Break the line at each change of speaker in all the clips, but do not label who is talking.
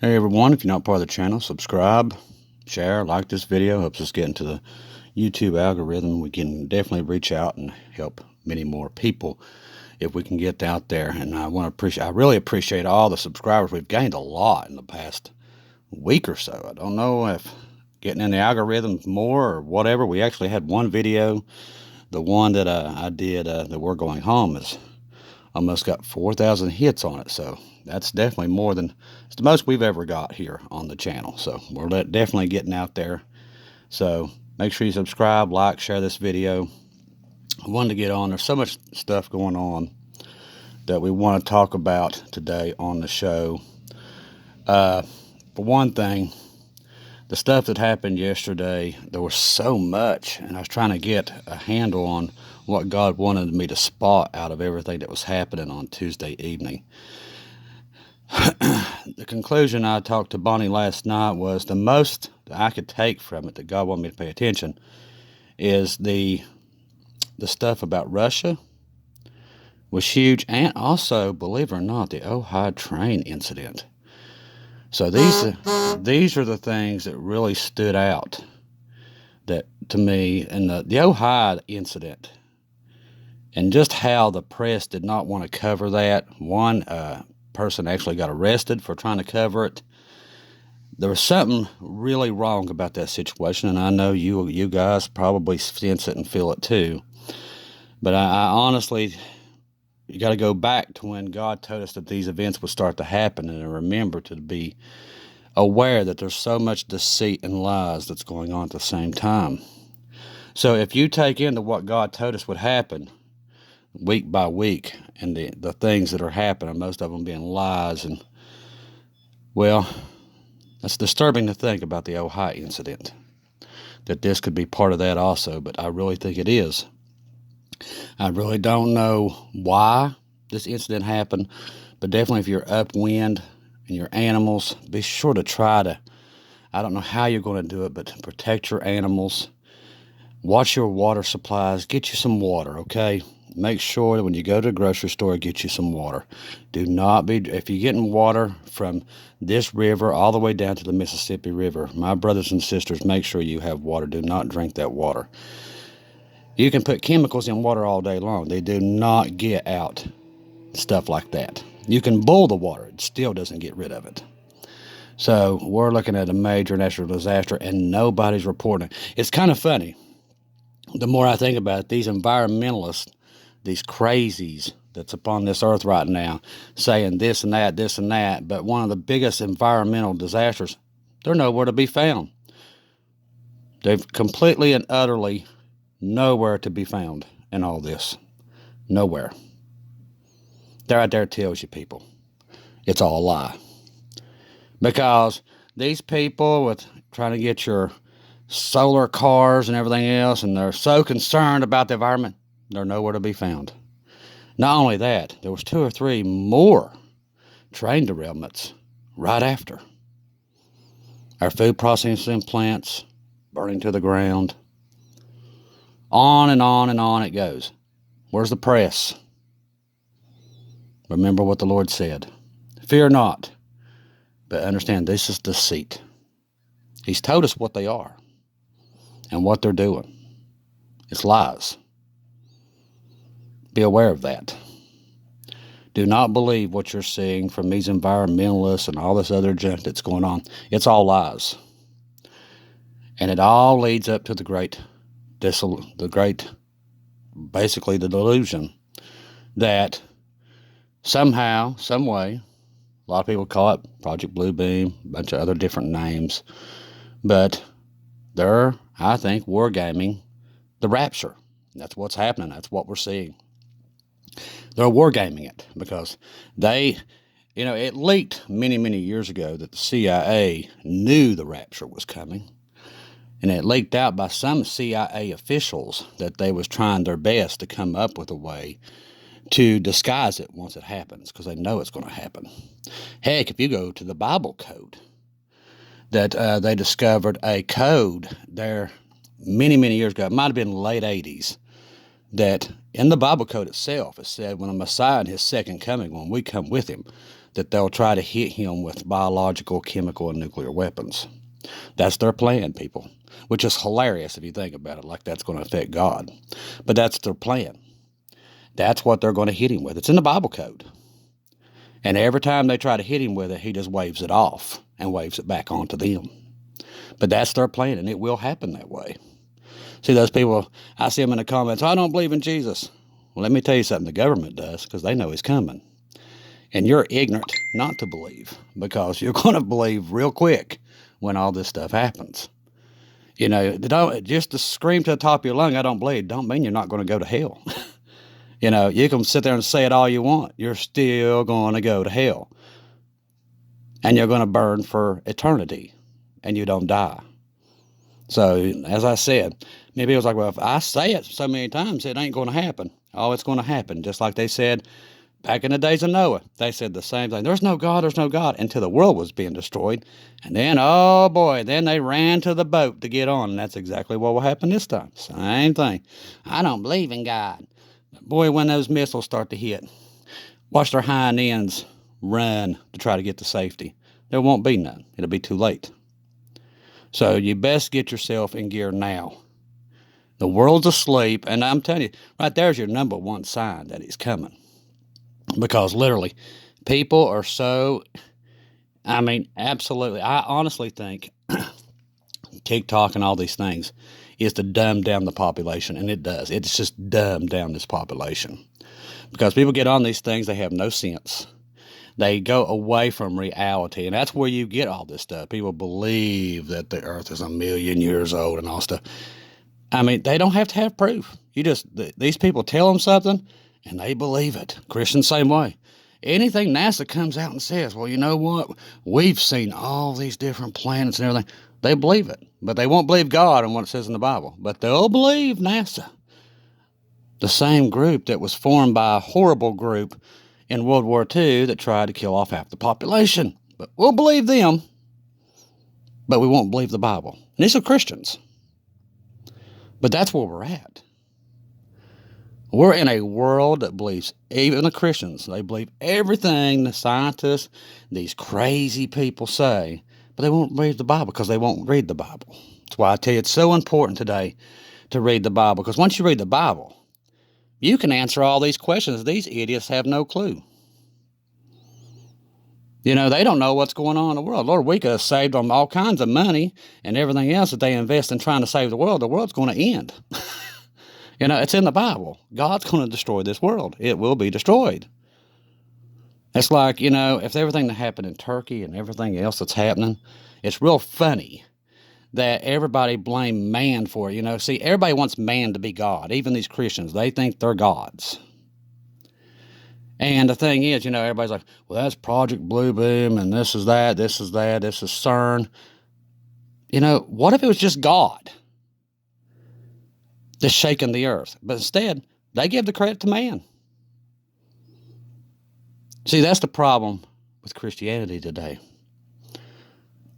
Hey everyone, if you're not part of the channel, subscribe, share, like this video. Helps us get into the YouTube algorithm. We can definitely reach out and help many more people if we can get out there. And I really appreciate all the subscribers. We've gained a lot in the past week or so. I don't know if getting in the algorithms more or whatever. We actually had one video, the one that I did that we're going home, is almost got 4,000 hits on it. So that's definitely more than, it's the most we've ever got here on the channel. So we're definitely getting out there. So make sure you subscribe, like, share this video. I wanted to get on. There's so much stuff going on that we want to talk about today on the show. For one thing, the stuff that happened yesterday, there was so much, and I was trying to get a handle on what God wanted me to spot out of everything that was happening on Tuesday evening. The conclusion I talked to Bonnie last night was the most that I could take from it, that God wanted me to pay attention, is the stuff about Russia was huge, and also, believe it or not, the Ohio train incident. So these are the things that really stood out that to me, and the Ohio incident, and just how the press did not want to cover that. One person actually got arrested for trying to cover it. There was something really wrong about that situation, and I know you guys probably sense it and feel it too. But I honestly, you got to go back to when God told us that these events would start to happen, and remember to be aware that there's so much deceit and lies that's going on at the same time. So if you take into what God told us would happen week by week, and the things that are happening, most of them being lies, and well, that's disturbing to think about the Ohio incident, that this could be part of that also, but I really think it is. I really don't know why this incident happened, but definitely if you're upwind and your animals, be sure to try to, I don't know how you're going to do it, but protect your animals. Watch your water supplies. Get you some water, okay? Make sure that when you go to the grocery store, get you some water. Do not be, if you're getting water from this river all the way down to the Mississippi River, my brothers and sisters, make sure you have water. Do not drink that water. You can put chemicals in water all day long. They do not get out stuff like that. You can boil the water. It still doesn't get rid of it. So we're looking at a major natural disaster, and nobody's reporting it. It's kind of funny. The more I think about it, these environmentalists, these crazies that's upon this earth right now, saying this and that, but one of the biggest environmental disasters, they're nowhere to be found. They're completely and utterly nowhere to be found in all this. Nowhere. There right there tells you, people, it's all a lie. Because these people with trying to get your solar cars and everything else, and they're so concerned about the environment, they're nowhere to be found. Not only that, there was 2 or 3 more train derailments right after. Our food processing plants burning to the ground. On and on and on it goes. Where's the press? Remember what the Lord said. Fear not, but understand this is deceit. He's told us what they are and what they're doing. It's lies. Be aware of that. Do not believe what you're seeing from these environmentalists and all this other junk that's going on. It's all lies. And it all leads up to basically the delusion that somehow, some way, a lot of people call it Project Bluebeam, a bunch of other different names, but they're, I think, wargaming the Rapture. That's what's happening. That's what we're seeing. They're wargaming it because they, it leaked many, many years ago that the CIA knew the Rapture was coming. And it leaked out by some CIA officials that they was trying their best to come up with a way to disguise it once it happens, because they know it's going to happen. Heck, if you go to the Bible code, that they discovered a code there many, many years ago. It might have been the late 80s. That in the Bible code itself, it said when the Messiah and his second coming, when we come with him, that they'll try to hit him with biological, chemical, and nuclear weapons. That's their plan, people, which is hilarious if you think about it, like that's going to affect God. But that's their plan. That's what they're going to hit him with. It's in the Bible code. And every time they try to hit him with it, he just waves it off and waves it back onto them. But that's their plan, and it will happen that way. See, those people, I see them in the comments, I don't believe in Jesus. Well, let me tell you something, the government does, because they know he's coming. And you're ignorant not to believe, because you're going to believe real quick when all this stuff happens. You know, just to scream to the top of your lung, I don't believe, don't mean you're not going to go to hell. You know, you can sit there and say it all you want. You're still going to go to hell. And you're going to burn for eternity. And you don't die. So, as I said, maybe it was like, well, if I say it so many times, it ain't going to happen. Oh, it's going to happen. Just like they said back in the days of Noah. They said the same thing. There's no God, until the world was being destroyed. And then, oh boy, then they ran to the boat to get on. And that's exactly what will happen this time. Same thing. I don't believe in God. Boy, when those missiles start to hit, watch their hind ends run to try to get to safety. There won't be none. It'll be too late. So you best get yourself in gear now. The world's asleep, and I'm telling you, right there's your number one sign that he's coming. Because literally, people are so, I mean, absolutely, I honestly think TikTok and all these things is to dumb down the population, and it does. It's just dumb down this population. Because people get on these things, they have no sense. They go away from reality, and that's where you get all this stuff. People believe that the earth is 1,000,000 years old and all stuff. I mean, they don't have to have proof. These people tell them something, and they believe it. Christians, same way. Anything NASA comes out and says, well, you know what? We've seen all these different planets and everything. They believe it, but they won't believe God and what it says in the Bible. But they'll believe NASA. The same group that was formed by a horrible group in World War II that tried to kill off half the population. But we'll believe them, but we won't believe the Bible. And these are Christians. But that's where we're at. We're in a world that believes, even the Christians, they believe everything the scientists, these crazy people say, but they won't read the Bible because they won't read the Bible. That's why I tell you it's so important today to read the Bible, because once you read the Bible, you can answer all these questions. These idiots have no clue. You know, they don't know what's going on in the world. Lord, we could have saved them all kinds of money and everything else that they invest in trying to save the world. The world's going to end. You know, it's in the Bible. God's going to destroy this world. It will be destroyed. It's like, you know, if everything that happened in Turkey and everything else that's happening, it's real funny that everybody blame man for it. You know, see, everybody wants man to be God. Even these Christians, they think they're gods. And the thing is, you know, everybody's like, well, that's Project Blue Beam, and this is that, this is that, this is CERN. You know, what if it was just God just shaking the earth? But instead, they give the credit to man. See, that's the problem with Christianity today.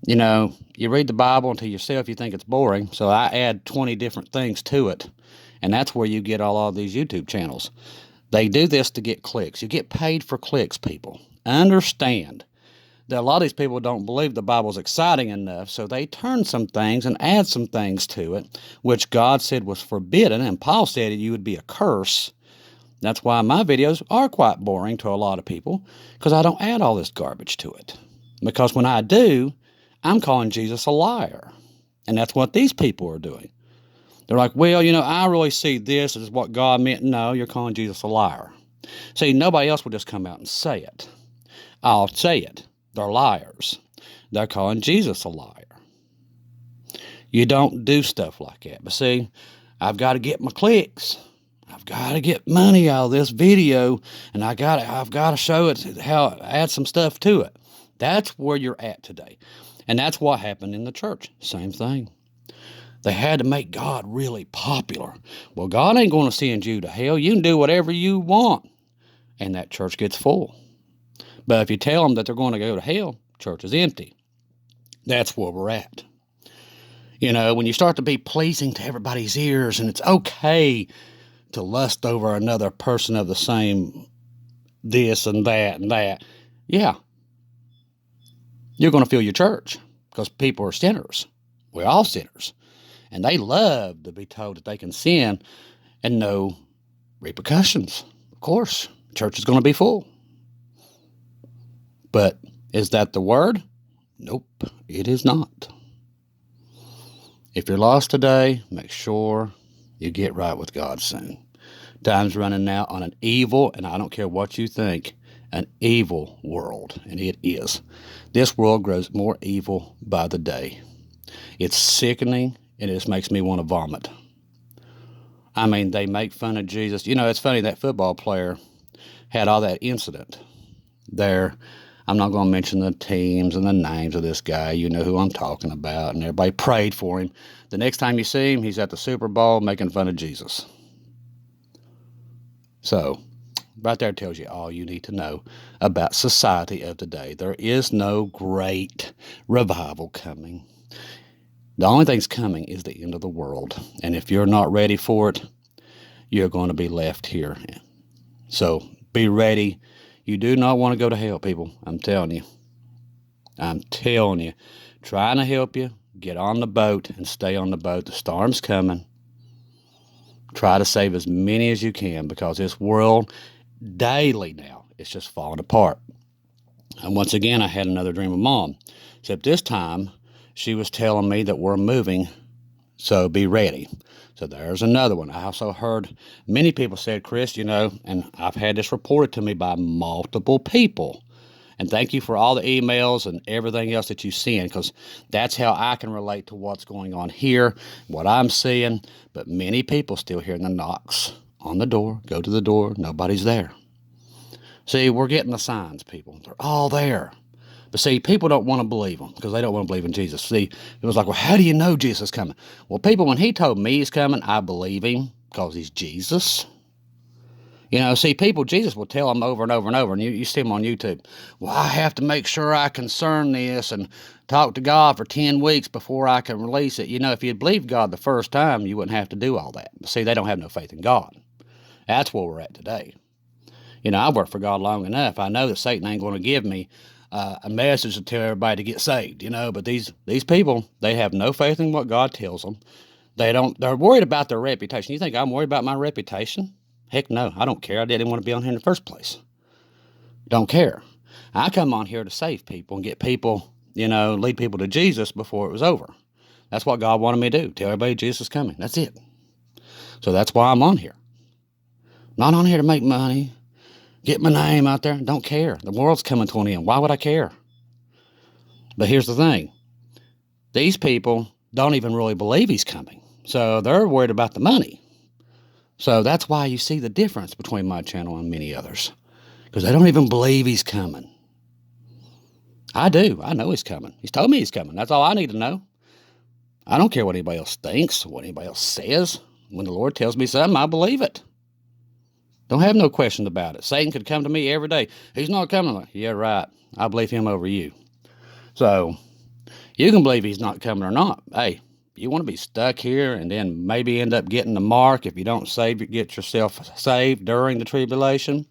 You know, you read the Bible and to yourself, you think it's boring, so I add 20 different things to it. And that's where you get all these YouTube channels. They do this to get clicks. You get paid for clicks, people. Understand that a lot of these people don't believe the Bible's exciting enough, so they turn some things and add some things to it, which God said was forbidden, and Paul said you would be a curse. That's why my videos are quite boring to a lot of people, because I don't add all this garbage to it. Because when I do, I'm calling Jesus a liar. And that's what these people are doing. They're like, well, you know, I really see this as what God meant. No, you're calling Jesus a liar. See, nobody else will just come out and say it. I'll say it. They're liars. They're calling Jesus a liar. You don't do stuff like that. But see, I've got to get my clicks. I've got to get money out of this video, and I've got to show it how add some stuff to it. That's where you're at today. And that's what happened in the church. Same thing. They had to make God really popular. Well, God ain't going to send you to hell. You can do whatever you want. And that church gets full. But if you tell them that they're going to go to hell, church is empty. That's where we're at. You know, when you start to be pleasing to everybody's ears, and it's okay to lust over another person of the same this and that and that. Yeah, You're going to fill your church because people are sinners. We're all sinners. And they love to be told that they can sin and no repercussions. Of course, church is going to be full. But is that the word? Nope, it is not. If you're lost today, make sure you get right with God soon. Time's running out on an evil, and I don't care what you think, an evil world, and it is. This world grows more evil by the day. It's sickening, and it just makes me want to vomit. I mean, they make fun of Jesus. You know, it's funny, that football player had all that incident there. I'm not going to mention the teams and the names of this guy. You know who I'm talking about, and everybody prayed for him. The next time you see him, he's at the Super Bowl making fun of Jesus. So, right there tells you all you need to know about society of today. There is no great revival coming. The only thing's coming is the end of the world. And if you're not ready for it, you're going to be left here. So, be ready. You do not want to go to hell, people. I'm telling you. I'm telling you. Trying to help you. Get on the boat and stay on the boat. The storm's coming. Try to save as many as you can, because this world daily now, it's just falling apart. And once again, I had another dream of Mom. Except this time, she was telling me that we're moving, so be ready. So there's another one. I also heard many people said, Chris, you know, and I've had this reported to me by multiple people. And thank you for all the emails and everything else that you send, because that's how I can relate to what's going on here, what I'm seeing. But many people still hearing the knocks on the door, go to the door, nobody's there. See, we're getting the signs, people. They're all there. But see, people don't want to believe them because they don't want to believe in Jesus. See, it was like, well, how do you know Jesus is coming? Well, people, when he told me he's coming, I believe him because he's Jesus. You know, see, people, Jesus will tell them over and over and over, and you see them on YouTube. Well, I have to make sure I concern this and talk to God for 10 weeks before I can release it. You know, if you'd believed God the first time, you wouldn't have to do all that. But see, they don't have no faith in God. That's where we're at today. You know, I've worked for God long enough. I know that Satan ain't going to give me a message to tell everybody to get saved, you know, but these people, they have no faith in what God tells them. They're worried about their reputation. You think I'm worried about my reputation? Heck no, I don't care. I didn't want to be on here in the first place. Don't care. I come on here to save people and get people, you know, lead people to Jesus before it was over. That's what God wanted me to do. Tell everybody Jesus is coming. That's it. So that's why I'm on here. Not on here to make money, get my name out there. Don't care. The world's coming to an end. Why would I care? But here's the thing. These people don't even really believe he's coming. So they're worried about the money. So that's why you see the difference between my channel and many others. Because they don't even believe he's coming. I do. I know he's coming. He's told me he's coming. That's all I need to know. I don't care what anybody else thinks, what anybody else says. When the Lord tells me something, I believe it. Don't have no questions about it. Satan could come to me every day. He's not coming. Yeah, right. I believe him over you. So you can believe he's not coming or not. Hey, you want to be stuck here and then maybe end up getting the mark if you don't get yourself saved during the tribulation.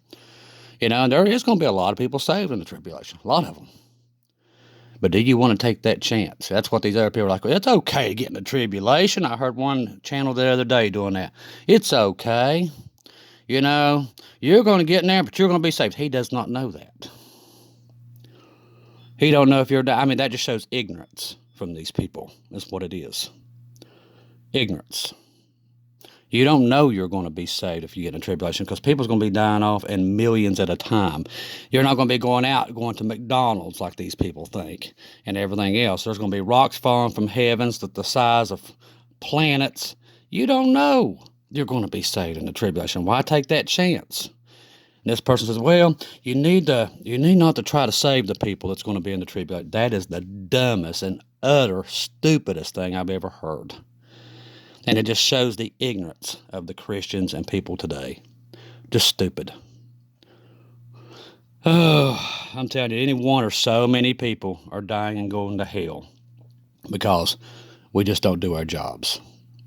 You know, and there is going to be a lot of people saved in the tribulation. A lot of them. But do you want to take that chance? That's what these other people are like, well, it's okay to get in the tribulation. I heard one channel the other day doing that. It's okay. You know, you're going to get in there, but you're going to be saved. He does not know that. He don't know if you're, I mean, that just shows ignorance from these people. That's what it is. Ignorance. You don't know you're going to be saved if you get in a tribulation, because people's going to be dying off in millions at a time. You're not going to be going to McDonald's like these people think and everything else. There's going to be rocks falling from heavens that the size of planets. You don't know you're going to be saved in the tribulation. Why take that chance? And this person says, well, you need not to try to save the people that's going to be in the tribulation. That is the dumbest and utter stupidest thing I've ever heard. And it just shows the ignorance of the Christians and people today. Just stupid. Oh, I'm telling you, any one or so many people are dying and going to hell because we just don't do our jobs.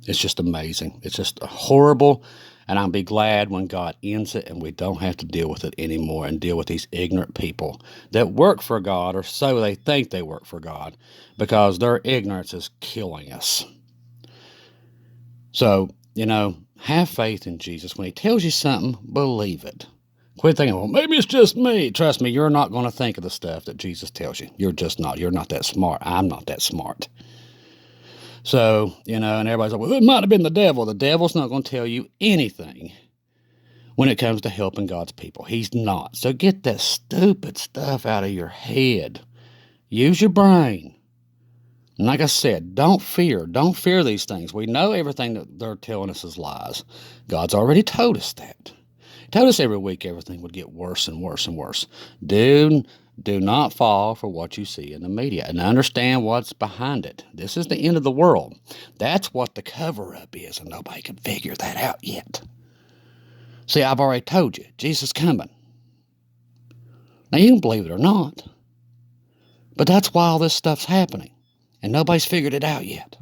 It's just amazing. It's just horrible. And I'll be glad when God ends it and we don't have to deal with it anymore and deal with these ignorant people that work for God, or so they think they work for God, because their ignorance is killing us. So, have faith in Jesus. When he tells you something, believe it. Quit thinking, well, maybe it's just me. Trust me, you're not going to think of the stuff that Jesus tells you. You're just not. You're not that smart. I'm not that smart. So, and everybody's like, well, it might have been the devil. The devil's not going to tell you anything when it comes to helping God's people. He's not. So get that stupid stuff out of your head. Use your brain. And like I said, don't fear. Don't fear these things. We know everything that they're telling us is lies. God's already told us that. He told us every week everything would get worse and worse and worse. Do not fall for what you see in the media, and understand what's behind it. This is the end of the world. That's what the cover-up is, and nobody can figure that out yet. See, I've already told you, Jesus is coming. Now, you can believe it or not, but that's why all this stuff's happening, and nobody's figured it out yet.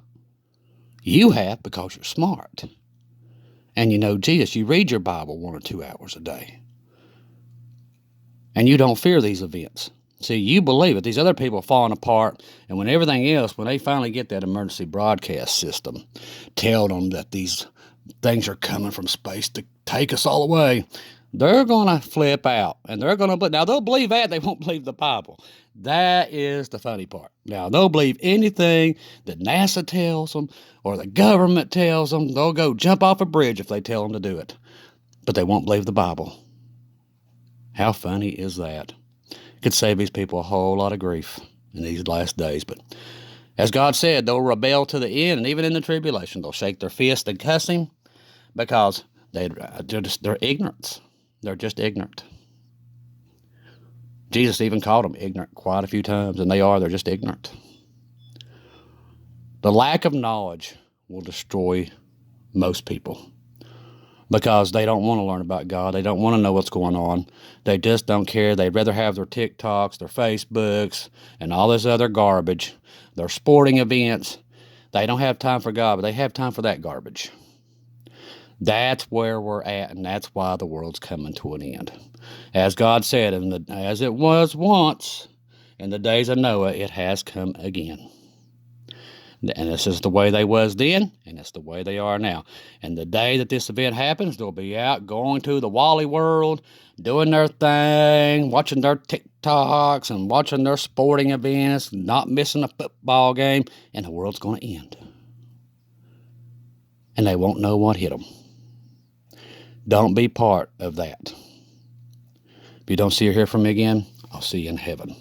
You have, because you're smart. And you know Jesus. You read your Bible 1 or 2 hours a day. And you don't fear these events. See, you believe it. These other people are falling apart, and when everything else, when they finally get that emergency broadcast system, tell them that these things are coming from space to take us all away, they're going to flip out, and they're going to, now they'll believe that, they won't believe the Bible. That is the funny part. Now, they'll believe anything that NASA tells them or the government tells them. They'll go jump off a bridge if they tell them to do it, but they won't believe the Bible. How funny is that? Could save these people a whole lot of grief in these last days. But as God said, they'll rebel to the end, and even in the tribulation, they'll shake their fist and cuss him because they're ignorant. They're just ignorant. Jesus even called them ignorant quite a few times, and they're just ignorant. The lack of knowledge will destroy most people, because they don't want to learn about God. They don't want to know what's going on. They just don't care. They'd rather have their TikToks, their Facebooks, and all this other garbage, their sporting events. They don't have time for God, but they have time for that garbage. That's where we're at, and that's why the world's coming to an end. As God said, as it was once, in the days of Noah, it has come again. And this is the way they was then, and it's the way they are now. And the day that this event happens, they'll be out going to the Wally World, doing their thing, watching their TikToks and watching their sporting events, not missing a football game, and the world's going to end. And they won't know what hit them. Don't be part of that. If you don't see or hear from me again, I'll see you in heaven.